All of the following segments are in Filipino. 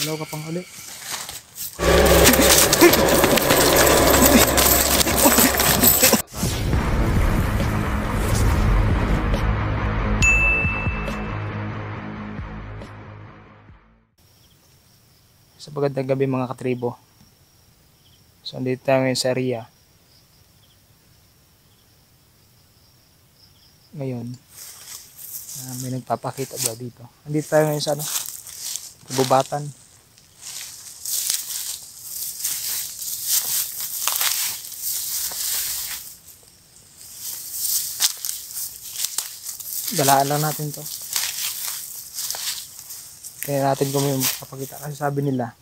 Dalaw ka pang uli. Sa magandang gabi mga katribo. So andito tayo ngayon sa area. Ngayon, may nagpapakita daw dito. Andito tayo ngayon sa Gubatan. Galaan lang natin to. Kaya natin kung may magpapakita. Kasi sabi nila,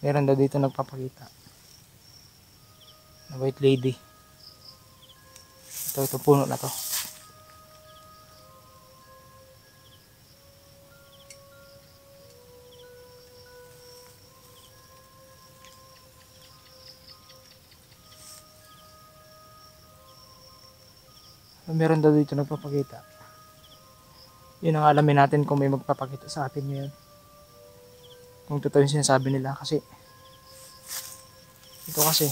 meron daw dito nagpapakita na white lady. Ito puno na to. Meron daw dito nagpapakita. Yun ang alamin natin kung may magpapakita sa atin ngayon. Kung totoo yung sinasabi nila kasi ito kasi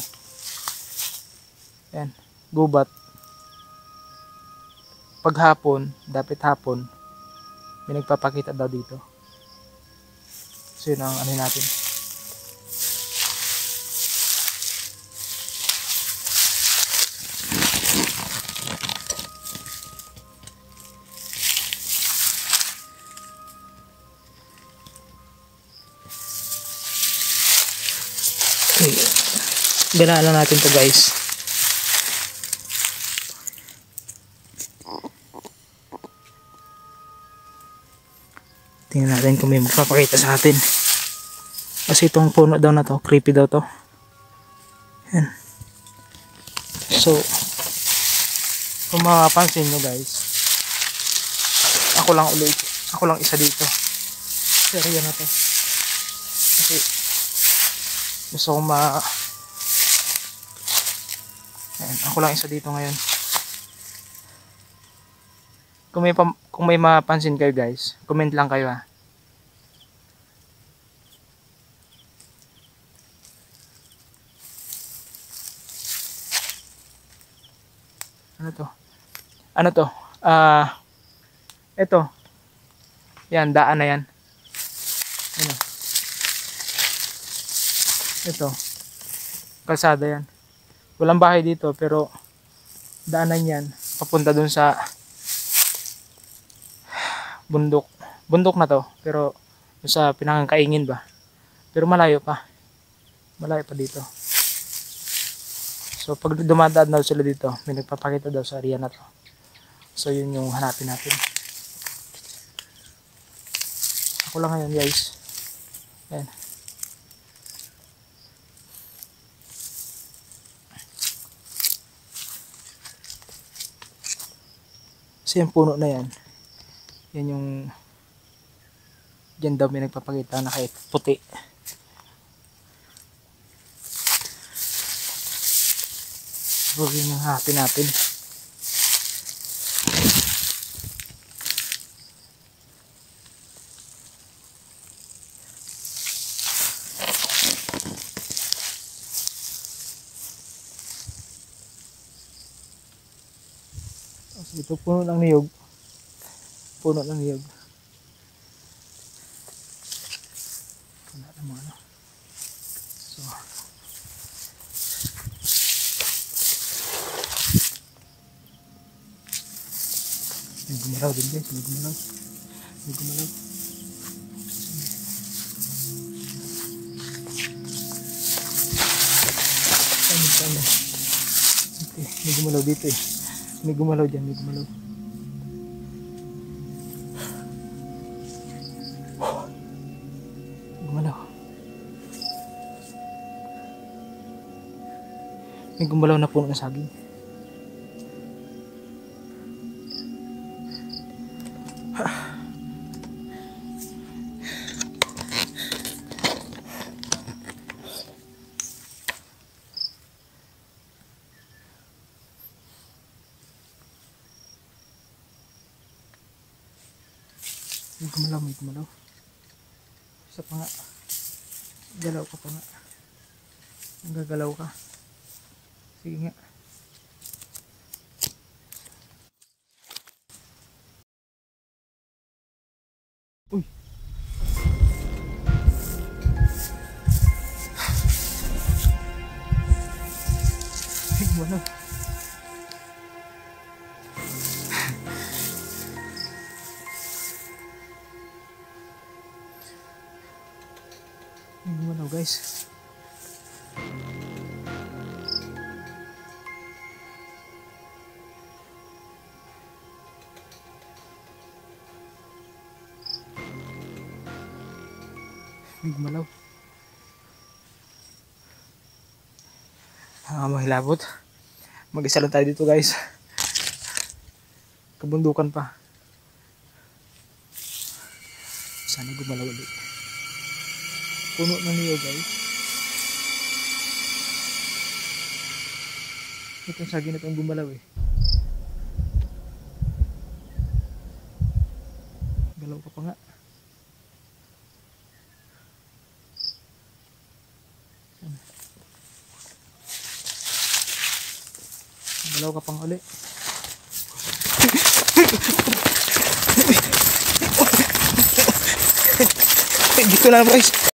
yan, gubat. Paghapon, dapat hapon may nagpapakita daw dito. So yun ang ano natin. Ganaan lang natin to guys. Tingnan natin kung may magpapakita sa atin. Kasi itong puno daw na to, creepy daw to. Yan. So, kung mapapansin nyo guys, ako lang isa dito. Seryo na to. Kasi gusto kong ayan, ako lang isa dito ngayon. Kung may mapansin kayo guys, comment lang kayo ha. Ano to? Ito. Yan, daan na yan. Ano? Ito. Kalsada yan. Walang bahay dito pero daanan yan papunta dun sa bundok. Bundok na to pero sa pinakakaingin ba. Pero malayo pa. Malayo pa dito. So pag dumadaan daw sila dito, may nagpapakita daw sa area na to. So yun yung hanapin natin. Ako lang ngayon guys. Ayan. Kasi yung puno na yan, yan yung dyan daw may nagpapakita na kahit puti. So yun yung happy natin. Ito puno ng niyog. Puno ng niyog. Puno ng ano. So. May gumalaw din guys. May gumalaw. May gumalaw. Ano? Okay. May gumalaw dito eh. May gumalaw dyan, may gumalaw. Gumalaw. May gumalaw na puno ng saging. May gumalaw, may gumalaw. Isa pa nga. Galaw ka pa nga. Nagagalaw ka. Sige nga. Uy. May gumalaw. May gumalaw guys. May gumalaw. Mahilabot. Mag-isa lang tayo dito guys. Kabundukan pa. Sana gumalaw ulit. Puno na niyo guys. Itong saging na itong gumalaw eh. Galaw ka pa nga. Galaw ka pang uli. Dito na guys.